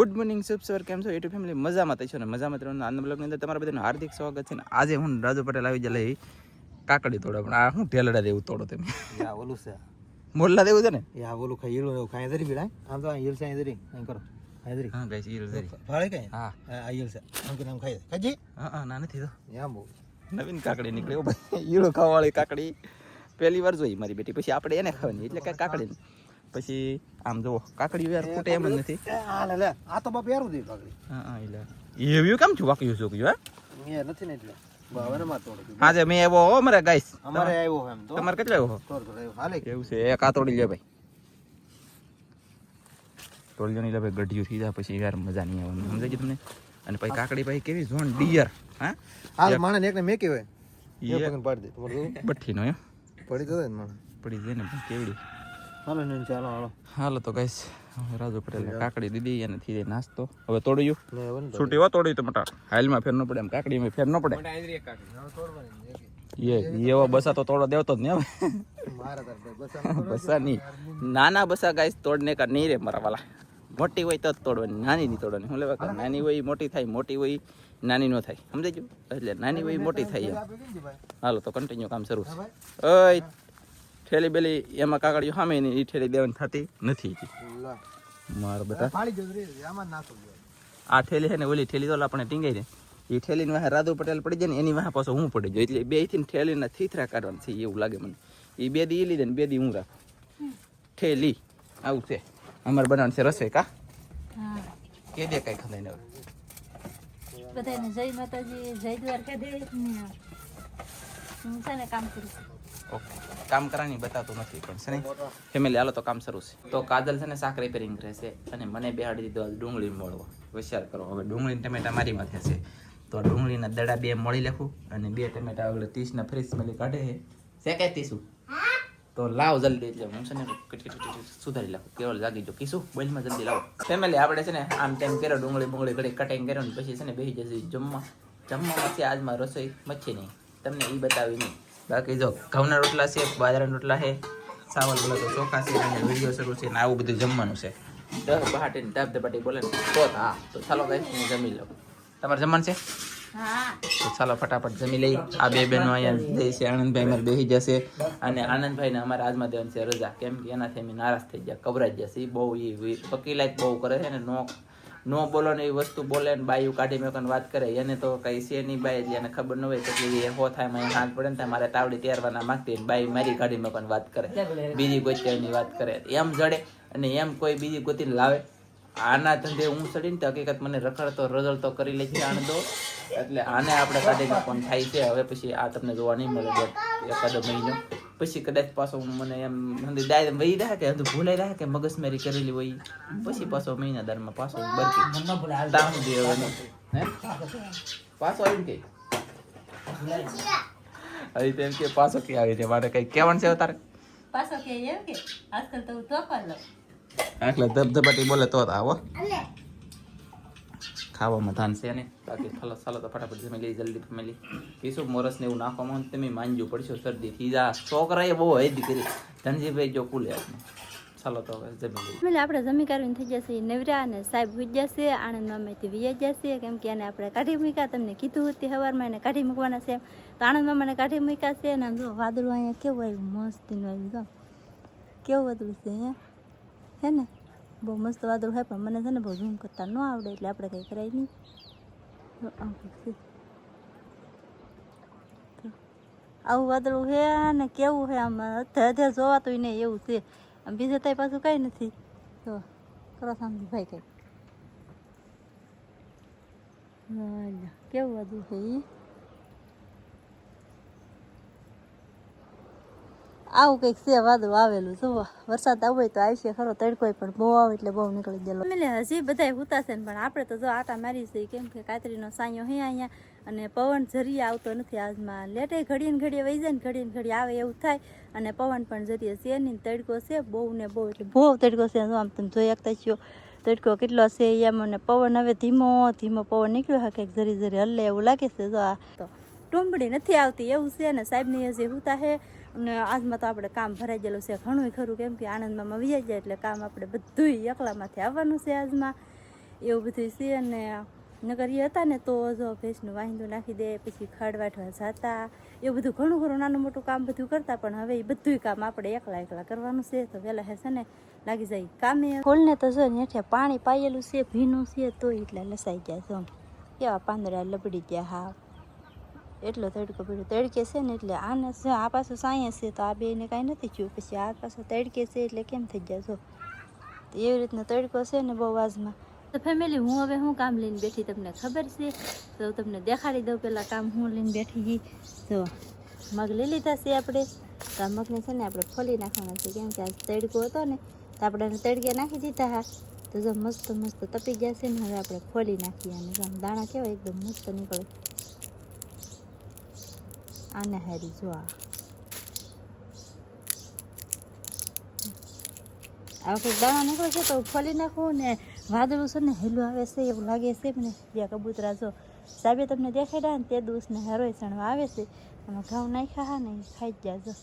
Good morning શુભ સવાર, કેમ છો યુટ્યુબ ફેમિલી? મજામાં થઈ છો ને? મજામાં રહેવાનું આનંદ બ્લોગની અંદર તમારા બધાનું હાર્દિક સ્વાગત છે ને. આજે હું રાજુ પટેલ આવી જાય લઈ કાકડી તોડો, પણ આ હું ઢેલડા દેવું તોડો તમે યા ઓલું છે મોલ્લા દેવું છે ને યા ઓલું ખાઈ ઈળો એવું ખાઈ દરી બીડા આમ તો ઈળ છે દરી અહીં કરો ખાઈ દરી હા ગાઈસ ઈળ દરી ફાળે કઈ હા આ ઈળ છે આમ કે નામ ખાઈ ખાજી હા ના નથી તો યામ બહુ નવીન કાકડી નીકળે ઓ ભાઈ, ઈળો ખાવાવાળી કાકડી પહેલી વાર જોઈ મારી બેટી. પછી આપણે એને ખાવાની એટલે કઈ કાકડી પછી આમ જુઓ કાકડી યાર ફૂટે એમ જ નથી. આ લે લે આ તો બાપ યાર ઉધી કાકડી હા એટલે એવું કેમ છું વાક્યું છું હે મે નથી ને એટલે બાવને માં તોડ હા જે મેં આવ્યો હો મારે ગાઈસ. અમારે આવ્યો એમ તો તમારે કેટલા આવ્યો તોડ આવ્યો હાલે એવું છે? એક આ તોડી લે ભાઈ, તોડી લે ભાઈ, ગઢિયું થઈ જાય પછી યાર મજા નહીં આવવાની, સમજાય તમને? અને પછી કાકડી ભાઈ કેવી જોન ડિયર હા હાલ માણે એકને મે કેવાય એ પકડ પાડી દે તમારે બઠ્ઠીનો એમ પડી તો ને માણે પડી જાય ને પણ કેવડી. હાલો ને ચાલો હાલો હાલો તો ગાઈસ, રાજુ પટેલ કાકડી દીધી અને થઈ જાય નાસ્તો. હવે તોડ્યું લે વન છૂટી હો, તોડી તો મટા હાલમાં ફેર ન પડે, એમ કાકડીમાં ફેર ન પડે. એવો બસા તો તોડો દેવતો જ ને હવે મારા તાર બસ બસા નહીં, નાના બસા ગાઈસ તોડને કા નહીં રે મારા વાલા. મોટી હોય તો જ તોડવાની, નાની નહીં તોડવાની. હું લેવા કર નાની હોય મોટી થાય, મોટી હોય નાની ન થાય, સમજાઈ ગયું? એટલે નાની હોય મોટી થાય એમ. હાલો તો કન્ટિન્યુ કામ શરૂ છે. ઓય ઠેલી બેલી એમાં કાકડીઓ સામે ની એ ઠેલી દેવાની થતી નથી. મારા બેટા આ ઠેલી છે ને ઓલી ઠેલી તો આપણે ટીંગાઈ ને એ ઠેલીની વાહે રાજુ પટેલ પડી જાય ને એની વાહે પાછો હું પડી જાય, એટલે બે થી ઠેલીના થીથરા કાઢવાના છે એવું લાગે મને. એ બે દી લીધે ને બે દી હું રાખું. ઠેલી આવું છે અમારે બનાવવાનું છે રસોઈ કા કે દે કઈ ખબર ને બધાને જય માતાજી, જય દ્વારકાધીશ. હું છે ને કામ કરું છું. ઓકે કામ કરવાની બતાવતું નથી પણ છે ને ફેમિલી. હાલો તો કામ શરૂ છે. તો કાજલ છે ને શાક રિપેરિંગ રહેશે અને મને બેહાડી દીધો ડુંગળી મોળવા. વિચાર કરો હવે ડુંગળી ટમેટા મારી માથે છે તો ડુંગળીના દડા બે મળી લેખું અને બે ટમેટા આગળ 30 ફ્રેશ મેલી કાઢે છે કે 30 તો લાવ જલ્દી, એટલે હું છે ને સુધારી લાવું. કેવળ જાગી જો કીશું બોલમાં જલ્દી લાવો. ફેમિલી આપણે છે ને આમ તેમ કર્યો ડુંગળી બુંગળી ઘડી કટિંગ કર્યો ને પછી છે ને બેસી જશે જમવામાં છે. આજમાં રસોઈ મચ્છી નહીં, તમને એ બતાવી નહીં. બાકી જો ઘઉંના રોટલા છે, બાજરાના રોટલા છે, ચાવલ બોલે તો ચોખા છે અને વિડીયો શરૂ છે ને આવું બધું જમવાનું છે. 10 બહાટીને ધબધબાટી બોલે ને તો હા તો ચાલો ગાઈસ હું જમી લઉં. તમારે જમવાનું છે? હા તો ચાલો ફટાફટ જમી લઈ. આ બે બહેનો અહીંયા જઈ છે, આનંદભાઈ અમારે બેસી જશે અને આનંદભાઈને અમારે આજમાં દેવાની છે રજા, કેમ કે એનાથી અમે નારાજ થઈ ગયા, કબરાઈ જશે. બહુ એ વકીલાત બહુ કરે છે ને, નો બોલો ને એ વસ્તુ બોલે ને બાયું કાઢી મેં વાત કરે. એને તો કઈ છે નહીં બાઈ, એટલે એને ખબર ન હોય કેટલી એ હો થાય મને હાથ પડે ને મારે તાવડી તૈયારવાના માંગતી બાઈ મારી કાઢી મેં વાત કરે, બીજી ગોત્યાની વાત કરે એમ જડે અને એમ કોઈ બીજી ગોતીને લાવે. આના ધંધે હું ચડીને તો હકીકત મને રખડતો રઝળતો કરી લે છે આનંદો, એટલે આને આપણે કાઢીને પણ થાય છે. હવે પછી આ તમને જોવા નહીં મળે એકાદો મહિનો પછી કદાચ પાછો મને એમ દાય વહી રહે કે ભૂલાઈ રહે કે મગજમારી કરેલી હોય પછી પાછો મહિનાદારમાં પાછો બરકી પાછો આવી કે હવે તેમ કે પાછો કે આવી છે મારે કઈ કહેવાનું છે તારે પાછો કે એમ કે આજકાલ તો હું તોફાન લઉં એટલે ધબધબાટી બોલે તો આવો ખાવામાં ધાન છે ને. બાકી ચાલો ચાલો તો ફટાફટ જમી લઈ જલ્દી ફેમિલી. કીશું મોરસ ને એવું નાખવામાં તમે માનજો પડશો, શરદી થઈ જા. છોકરાએ બહુ હૈદ કરી ધનજીભાઈ જો કુલે આપને. ચાલો તો હવે જમી લઈ. એટલે આપણે જમી કરીને થઈ જશે નવરા અને સાહેબ હોઈ જશે, આનંદ મામાથી વી જશે, કેમ કે એને આપણે કાઢી મૂક્યા. તમને કીધું હતી સવારમાં એને કાઢી મૂકવાના છે, તો આનંદ મામાને કાઢી મૂક્યા છે. અને જો વાદળું અહીંયા કેવું આવ્યું, મસ્તીનું આવ્યું, જો કેવું વાદળું છે અહીંયા હે ને, બહુ મસ્ત વાદળું હોય પણ મને છે ને બહુ ઝૂમ કરતા ન આવડે એટલે આપણે કંઈ કરાય નહીં. આવું વાદળું છે ને કેવું છે આમ હધે જોવાતું નહીં એવું છે. આમ બીજે ત્યાં પાછું કંઈ નથી. તો કરો સામજી ભાઈ કંઈ કેવું વાદળું છે એ આવું કંઈક છે વાદળું આવેલું. જુઓ વરસાદ આવે તો આવશે ખરો, તડકો પણ બહુ આવે એટલે બહુ નીકળી ગયેલો. હજી બધા હુતાશે ને પણ આપણે તો જો આટા મારી છે, કેમ કે કાતરીનો સાંયો હે અહીંયા અને પવન જરીએ આવતો નથી આજમાં. લેટે ઘડીએ ને ઘડીએ વહી જાય ને ઘડીએ ને ઘડીએ આવે એવું થાય અને પવન પણ જરીએ છે નહીં. તડકો છે બહુ ને બહુ, એટલે બહુ તડકો છે. આમ તમે જોઈ શકતા છો તડકો કેટલો છે એમ. અને પવન હવે ધીમો ધીમો પવન નીકળ્યો હા કંઈક જરી જરી હલે એવું લાગે છે. જો આ તો ટુંબડી નથી આવતી એવું છે ને સાહેબની હજી હુતા છે. અને આજમાં તો આપણે કામ ભરાઈ ગયેલું છે ઘણું ખરું, કેમ કે આનંદમાં વિયાઈ જાય એટલે કામ આપણે બધું એકલામાંથી આવવાનું છે આજમાં. એવું બધું છે. અને નગર એ હતા ને તો જો ભેંસનું વાહિંદું નાખી દે, પછી ખડ વાટવા જતા, એવું બધું ઘણું ઘણું નાનું મોટું કામ બધું કરતા. પણ હવે એ બધું કામ આપણે એકલા કરવાનું છે. તો વહેલા છે ને લાગી જાય કામે. ફૂલને તો જો નેઠે પાણી પાયેલું છે, ભીનું છે, તો એટલે લસાઈ ગયા છો. કેવા પાંદડા લબડી ગયા. હા, એટલો તડકો પડ્યો. તડકે છે ને એટલે આને જો આ પાછું સાયન્સ છે તો આ બેને કાંઈ નથી થયું. પછી આ પાછું તડકે છે એટલે કેમ થઈ ગયા છો. તો એવી રીતનો તડકો છે ને બહુ વાજમાં. તો ફેમિલી, હું હવે હું કામ લઈને બેઠી તમને ખબર છે? તો તમને દેખાડી દઉં પહેલાં કામ હું લઈને બેઠી. જો મગ લઈ લીધા છે આપણે. તો આ મગને છે ને આપણે ફોલી નાખવાના છે, કેમ કે આ તડકો હતો ને તો આપણે તડકે નાખી દીધા. હા, તો જો મસ્ત મસ્ત તપી ગયા છે ને. હવે આપણે ફોલી નાખીએ. અને જો દાણા કેવા એકદમ મસ્ત નીકળે. આને હારી જો આ વખતે દાણા નીકળે છે તો ફોલી નાખવું. ને વાદળું છે ને હેલું આવે છે એવું લાગે છે મને. બે કબૂતરા જો સાહેબે તમને દેખાડ્યા ને તે દિવસને હરોય સણવા આવે છે. એમાં ઘઉં નાખ્યા હા ને ખાઈ જ જાય જો.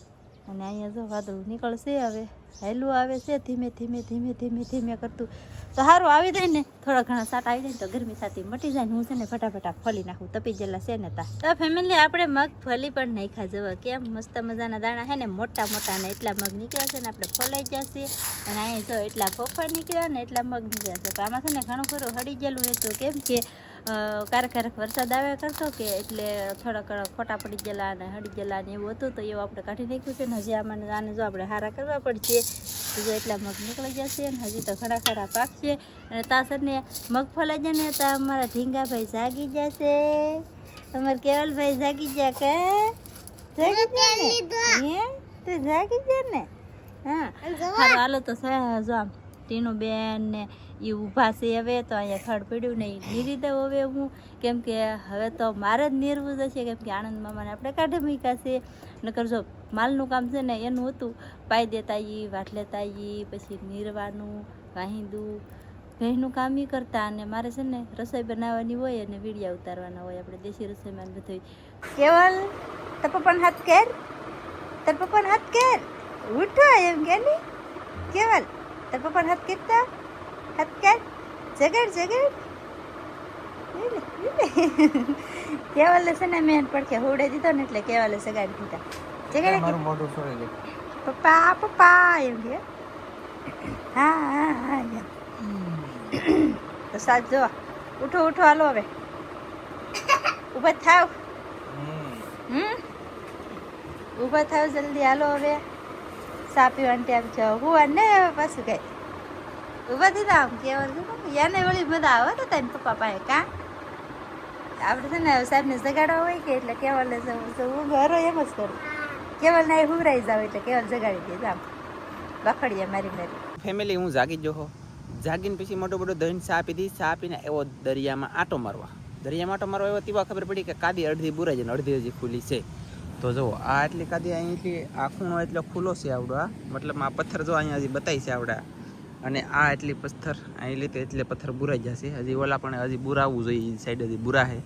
અને અહીંયા જો વાદળું નીકળશે. હવે હેલું આવે છે ધીમે ધીમે ધીમે ધીમે ધીમે કરતું. તો સારું આવી જાય ને, થોડા ઘણા સાટ આવી જાય ને તો ગરમી સાથે મટી જાય ને હું છે ને ફટાફટ ફોલી નાખું. તપી ગયેલા છે ને તા. તો ફેમિલી, આપણે મગ ફોલી પણ નાખ્યા જવા. કેમ મસ્ત મજાના દાણા છે ને, મોટા મોટા ને એટલા મગ નીકળ્યા છે ને આપણે ફોલાઈ જશે. અને અહીંયા જો એટલા ફોફા નીકળ્યા ને એટલા મગ નીકળ્યા છે. તો આમાં છે ને ઘણું ખરું હળી ગયેલું હતું. કેમ કે ક્યારેક વરસાદ આવ્યા કરતો કે એટલે થોડાક ખોટા પડી ગયેલા અને હળી ગયેલા ને એવું હતું. તો એવું આપણે કાઢી નાખ્યું છે ને હજી આને જો આપણે હારા કરવા પડશે. જો એટલા મગ નીકળી જશે ને હજી તો ઘણા ખરા પાકશે. અને તાસર ને મગ ફોલાઈ જાય ને તો અમારા ઢીંગાભાઈ જાગી જશે. તમારે કેવલભાઈ જાગી ગયા કે જાગી ગયા ને? તો જાગી ગયા ને? હા, હાલો તો જો આમ ટીનું બેન ને એ ઊભા છે. હવે તો અહીંયા ખડ પડ્યું ને એ નીરી દઉં હવે હું. કેમ કે હવે તો મારે જ નીરવું જશે. કેમ કે આનંદ મામાને આપણે કાઢી મૂક્યા છે. નકર જો માલનું કામ છે ને એનું હતું, પાઈ દેતા એ, વાટ લેતા એ, પછી નીરવાનું, વાહિંદું, ભેંસનું કામ એ કરતા. અને મારે છે ને રસોઈ બનાવવાની હોય અને વીડિયા ઉતારવાના હોય. આપણે દેશી રસોઈમાં બધું. કેવલ તાર પપ્પાને હાથ કેર, તાર પપ્પાને હાથ કેર, ઉઠો એમ કે નહીં. કેવલ તાર પપ્પાને હાથ કેરતા, હાથ કેર, જગડ જગડ. કેવલે છે ને મેં પડખે હોડે દીધો ને એટલે કેવલે સગાડી દીધા. જગડ મારું મોઢું છોડી દે. પપ્પા પપ્પા એમ કે. હા હા હા એમ. તો સાચ જો ઉઠો ઉઠો હાલો હવે ઊભા થાવ. ઊભા થાવ જલ્દી હાલો હવે. સા પીવાનું ટાઈમ છે. હું ને પાછું કઈ ઊભા દીધા આમ કેવલ એને વળી મજા આવે તો તારી પપ્પા પાસે કા. આપણે છે ને સાહેબને જગાડવા હોય કે એટલે કેવલને હું ઘરો એમ જ કરું. કેવલને હુરાઈ જાવ એટલે કેવલ જગાડી દે. આમ બખડીએ મારી મારી. ફેમિલી, હું જાગી જો હો. જાગીને પછી મોટો મોટો દહીં ચા પીધી. ચા પીને એવો દરિયામાં આંટો મારવા. દરિયામાં આંટો મારવા એવો તેવા ખબર પડી કે કાદી અડધી બુરાઈ જાય ને અડધી હજી ખુલ્લી છે. તો જુઓ આ એટલી કાદી અહીંથી આ ખૂણો એટલો ખુલ્લો છે આવડો. આ મતલબ આ પથ્થર જો અહીંયા હજી બતાવી છે આવડા. અને આ એટલી પથ્થર અહીં લીધે એટલે પથ્થર બુરાઈ જશે. હજી ઓલા પણ હજી બુરાવવું જોઈએ. એ સાઈડ હજી બુરા છે.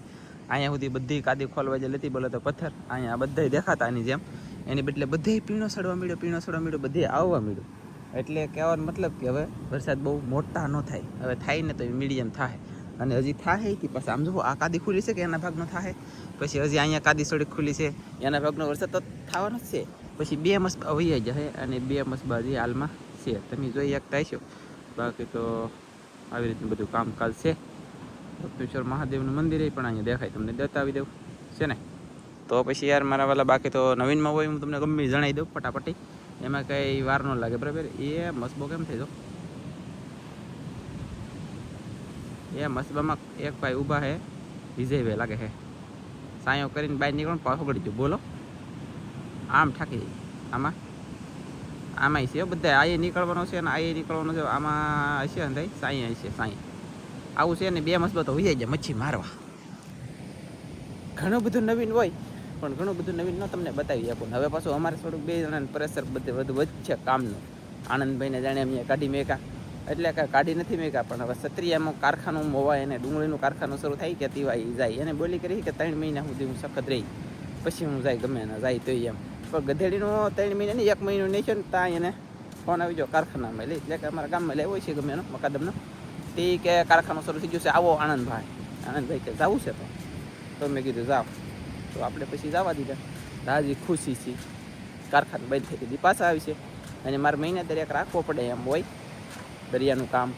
અહીંયા સુધી બધી કાદી ખોલવા જે લેતી બોલે તો પથ્થર અહીંયા બધા દેખાતા આની જેમ. એની બદલે બધે પીણો સડવા મળ્યો, બધે આવવા મળ્યું. એટલે કહેવાનો મતલબ કે હવે વરસાદ બહુ મોટા ન થાય. હવે થાય ને તો મીડિયમ થાય. અને હજી થાય કે પછી આમ જુઓ આ કાદી ખુલ્લી છે કે એના ભાગનો થાય. પછી હજી અહીંયા કાદી થોડીક ખુલ્લી છે એના ભાગનો વરસાદ તો થવાનો જ છે. પછી બે મસબા વહી જશે અને બે મસબા હજી હાલમાં છે. તમે જોઈ શકતા હશો. બાકી તો આવી રીતનું બધું કામકાજ છે. રત્નેશ્વર મહાદેવનું મંદિર પણ અહીંયા દેખાય. તમને બતાવી દઉં છે ને. તો પછી યાર મારા વાલા બાકી તો નવીનમાં હોય હું તમને ગમે જણાવી દઉં ફટાફટી. એમાં કંઈ વાર ન લાગે બરાબર. એ મસબો કેમ થઈ જાઓ. એ મસબામાં એક ભાઈ ઊભા છે, વિજયભાઈ લાગે છે. સાયો કરીને બહાર નીકળો પાછો પડી ગયો. બોલો આમ ઠાકી જાય. આમાં છે બધા. આ નીકળવાનો છે અને આ નીકળવાનો છે. આમાં હશે ને સાઈ હશે. સાઈ આવું છે ને બે મસબા તો વિજાઈ જાય મચ્છી મારવા. ઘણું બધું નવીન હોય પણ ઘણું બધું નવીન ન તમને બતાવી આપો. હવે પાછું અમારે થોડુંક બે જણાને પ્રેશર બધે વધશે કામનું. આનંદભાઈને જાણે અમે કાઢી મેકા એટલે કે કાઢી નથી મેકા પણ હવે સત્રિયામાં કારખાનું મોવાય અને ડુંગળીનું કારખાનું શરૂ થાય કે તેવાય જાય. એને બોલી કરી કે 3 મહિના સુધી હું સખત રહી પછી હું જાય ગમે ના જાય તો એમ. પણ ગધેડીનો 3 મહિના નહીં 1 મહિનો નહીં છે ને ત્યાં એને ફોન આવી જાઓ કારખાનામાં લઈ એટલે કે અમારા ગામમાં લેવો છે ગમે એનો મકાદમનો. તે કે કારખાનું શરૂ થઈ ગયું છે, આવો આનંદભાઈ કે જવું છે તો મેં કીધું જાઓ. તો આપણે પછી જવા દીધા. રાજી ખુશી છે, કારખાનું બંધ થઈ ગયું, પાછા આવી છે. અને મારે મહિને દરેક રાખવો પડે એમ હોય, દરિયાનું કામ,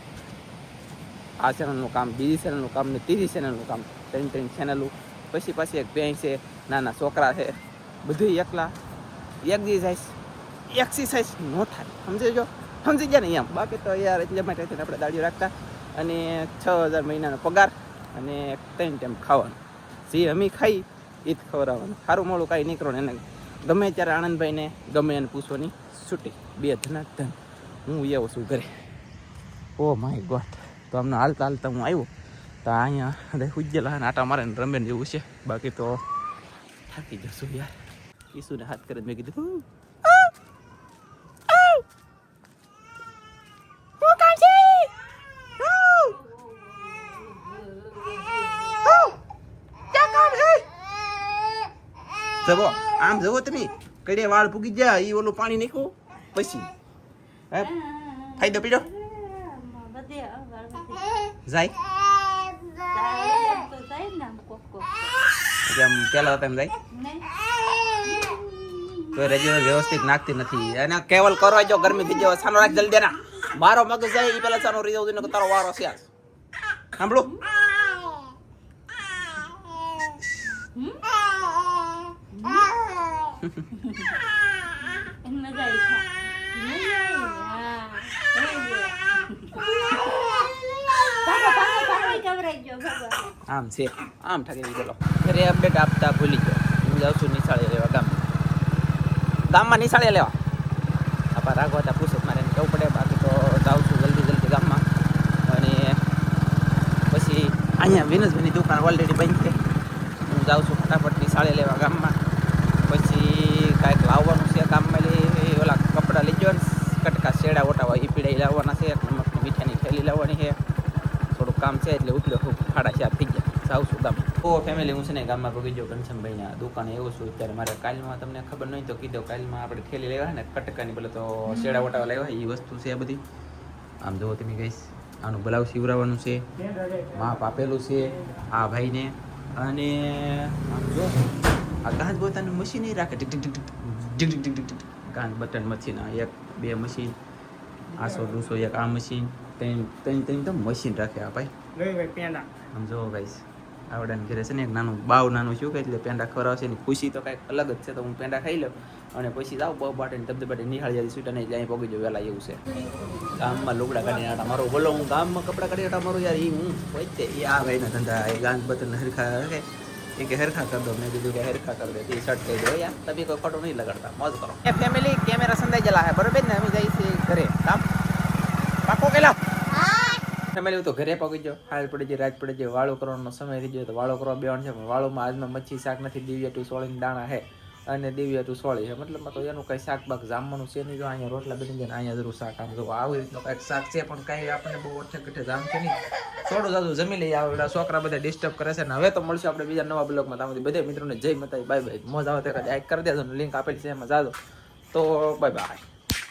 આ ચેનલનું કામ, બીજી ચેનલનું કામ ને ત્રીજી ચેનલનું કામ, 3 ચેનલો, પછી પાછી એક બેંક છે, નાના છોકરા છે, બધું એકલા એક દી જાય એક્સરસાઇઝ ન થાય, સમજી ગયા ને એમ. બાકી તો યાર એટલે માટે આપણે દાડીઓ રાખતા. અને 6,000 મહિનાનો પગાર અને 3 ટાઈમ ખાવાનું, જે અમે ખાઈ એ જ ખવડાવવાનું. સારું મોડું કાંઈ નીકળો ને એને ગમે ત્યારે આનંદભાઈને ગમે એને પૂછવાની છૂટી, 2 ધન. હું એવો છું ઘરે. Oh my God. તો અમને હાલતા હું આવ્યો તો અહીંયા ઉજ્જેલા આટા મારે ને રમે જેવું છે. બાકી તો થાકી જશું યાર. ઈસુને હાથ કરે મેં કીધું જવો આમ જવો તમે કડે વાળ પૂગી ગયા. ઈ ઓલું પાણી નાખ્યું પછી ફાયદો પીડો જાય જેમ પેલા હતા એમ જાય તો રેગ્યુલર વ્યવસ્થિત નાખતી નથી. અને કેવલ કરવા જો ગરમી થઈ જાય સાનો રાખ જલ્દી ના મારો મગજ જાય એ પેલા સાનો રહી જાવ તારો વારો છે. સાંભળો આમ છે આમ ઠાકી બોલો. ઘરે અપડેટ આપતા ભૂલી ગયો. હું જાઉં છું નિશાળે લેવા ગામમાં નિશાળે લેવા. આપણા રાઘવાતા પૂછે મારે જવું પડે. બાકી તો જાઉં છું જલ્દી ગામમાં. અને પછી અહીંયા વિનસભાઈની દુકાન ઓલરેડી બંધ છે. હું જાઉં છું ફટાફટ નિશાળે લેવા ગામમાં. પછી કાંઈક લાવવાનું છે ગામમાં. ઓલા કપડાં લઈ જવા ને કટકા શેડા ઓટાવા એ પીડાઈ લાવવાના છે. નમકની મીઠાની થેલી લાવવાની છે. થોડુંક કામ છે એટલે ઉપલો 4:30 થઈ ગયા. જાઉં છું ગામ. ઓ ફેમિલી હું છે ને ગામમાં પગી ગયો ઘનશ્યામભાઈના દુકાને એવું છું અત્યારે. મારે કાલમાં તમને ખબર નહીં તો કીધું કાલમાં આપણે થેલી લેવા ને કટકાની બોલે તો શેડા ઓટાવા લેવા એ વસ્તુ છે બધી. આમ જુઓ તમે ગઈશ આનું બ્લાઉઝ સીવડાવવાનું છે, માપ આપેલું છે આ ભાઈને. અને આમ જો આ ગાંધ બોતાનું મશીન રાખે ગાંધ બટન મશીન. 1-2 મશીન 800-200 એક આ મશીન 3 તો મશીન રાખે આ ભાઈ. આમ જો ગાઈસ આવડાને ઘરે છે ને એક નાનું બાવ નાનું શું કે એટલે પેંડા ખવડાવશે ને ખુશી તો કાંઈક અલગ જ છે. તો હું પેંડા ખાઈ લઉં અને પછી જાઉં બહુ બાટે ધબધબાટે નિહાળી જાય છૂટા નહીં ત્યાં પગી જાઉં વહેલા એવું છે. ગામમાં લુગડા કાઢીને આટા મારો બોલો હું ગામમાં કપડાં કાઢી આટા મારું યાર. એ હું હોય તે એ આ ભાઈના ધંધા એ ગાંધ બતન હરખા રાખે એ કે હરખા કરી દો. મેં કીધું કે હરખા કરી દે ટી શર્ટ કહી દો યાર તમે કોઈ ખોટું નહીં લગાડતા મોજ કરો. એ ફેમિલી કેમેરા સંદાઈ ગયેલા હે બરોબર ને. અમે જઈએ છીએ ઘરે કામ પાકો કેલા ફેમિલી તો ઘરે પગી ગયો. હાલ પડી જાય રાત પડી જાય વાળો કરવાનો સમય થઈ ગયો તો વાળો કરવા બેવાનું છે. પણ વાળોમાં આજમાં મચ્છી શાક નથી. દિવ્યા ટુ સોળીના દાણા છે અને દિવ્યા ટુ સોળી છે. મતલબ તો એનું કંઈ શાક બાક જામવાનું છે નહીં. જો અહીંયા રોટલા બની જાય ને અહીંયા જરૂર શાક આમ જો આવી રીતનું કંઈક શાક છે પણ કાંઈ આપણને બહુ અઠે જામ છે નહીં. થોડું જાદું જમી લઈએ. આવડા છોકરા બધા ડિસ્ટર્બ કરે છે ને. હવે તો મળશે આપણે બીજા નવા બ્લોગમાં. તમારી બધા મિત્રોને જય માતાજી બાય બાય. મોજ આવે તો લાઈક કરી દેજો. લિંક આપેલી છે એમાં જાજો. તો બાય બાય.